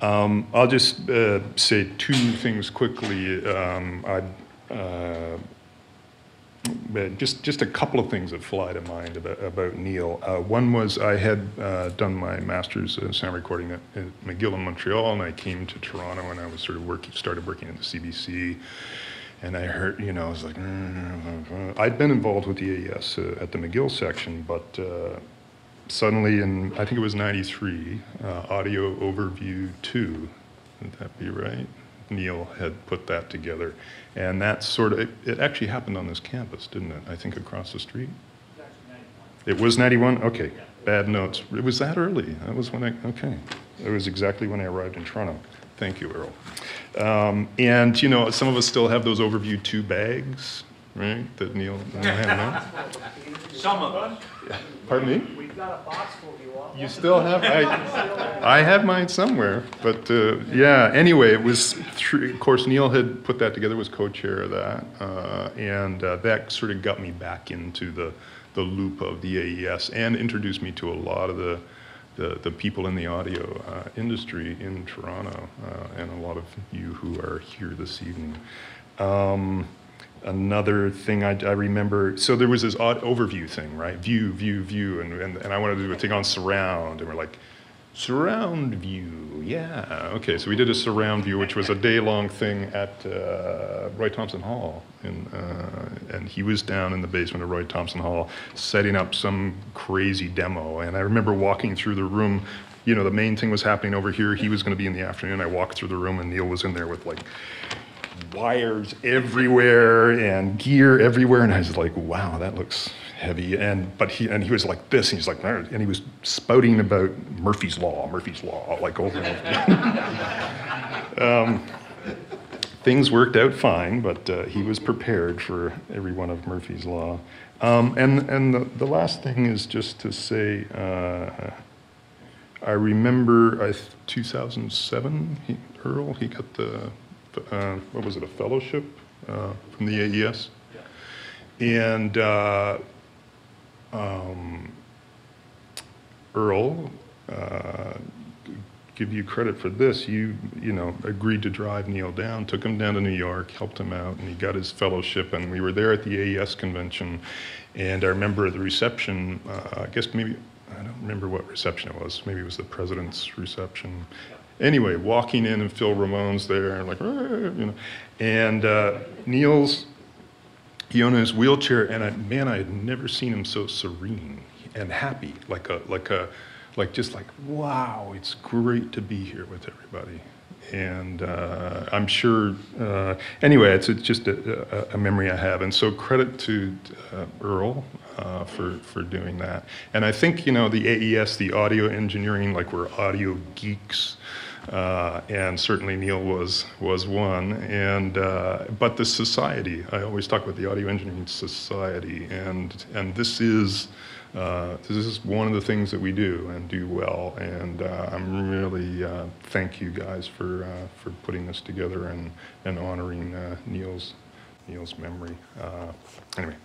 I'll just say two things quickly. Just a couple of things that fly to mind about Neil. One was I had done my master's in sound recording at McGill in Montreal, and I came to Toronto, and I was sort of started working at the CBC. And I heard, I was like, I'd been involved with the AES at the McGill section, but suddenly in, I think it was 93, Audio Overview 2, would that be right? Neil had put that together. And that sort of, it actually happened on this campus, didn't it? I think across the street? It was 91? Okay, yeah. Bad notes. It was that early. That was when okay. It was exactly when I arrived in Toronto. Thank you, Earl. And some of us still have those Overview 2 bags, right? That Neil had out. Some of us. Yeah. Pardon me? We've got a box for you all. You still have? I have mine somewhere. But yeah, anyway, it was, of course, Neil had put that together, was co-chair of that. And that sort of got me back into the loop of the AES and introduced me to a lot of the people in the audio industry in Toronto, and a lot of you who are here this evening. Another thing I remember, so there was this odd overview thing, right? View, and I wanted to do a thing on surround, and we're like, surround view, yeah. Okay, so we did a surround view, which was a day-long thing at Roy Thompson Hall, and he was down in the basement of Roy Thompson Hall setting up some crazy demo, and I remember walking through the room, the main thing was happening over here, he was going to be in the afternoon, I walked through the room and Neil was in there with like wires everywhere and gear everywhere, and I was like, wow, that looks heavy. But he was like this, and he's like, and he was spouting about Murphy's Law, like over and over. Things worked out fine, but he was prepared for every one of Murphy's Law. And the last thing is just to say, I remember 2007, Earl, he got the what was it, a fellowship from the AES? Yeah. And Earl, give you credit for this, you agreed to drive Neil down, took him down to New York, helped him out, and he got his fellowship, and we were there at the AES convention, and I remember the reception, I guess maybe, I don't remember what reception it was, maybe it was the president's reception. Anyway, walking in and Phil Ramone's there, and like, and Neil's, he owned his wheelchair, and I had never seen him so serene and happy, just like, wow, it's great to be here with everybody. And I'm sure, anyway, it's just a memory I have. And so credit to Earl for doing that. And I think, the AES, the audio engineering, like we're audio geeks, and certainly Neil was one. And but the society, I always talk about the Audio Engineering Society, and this is one of the things that we do and do well. And I'm really thank you guys for putting this together and honoring Neil's memory. Anyway.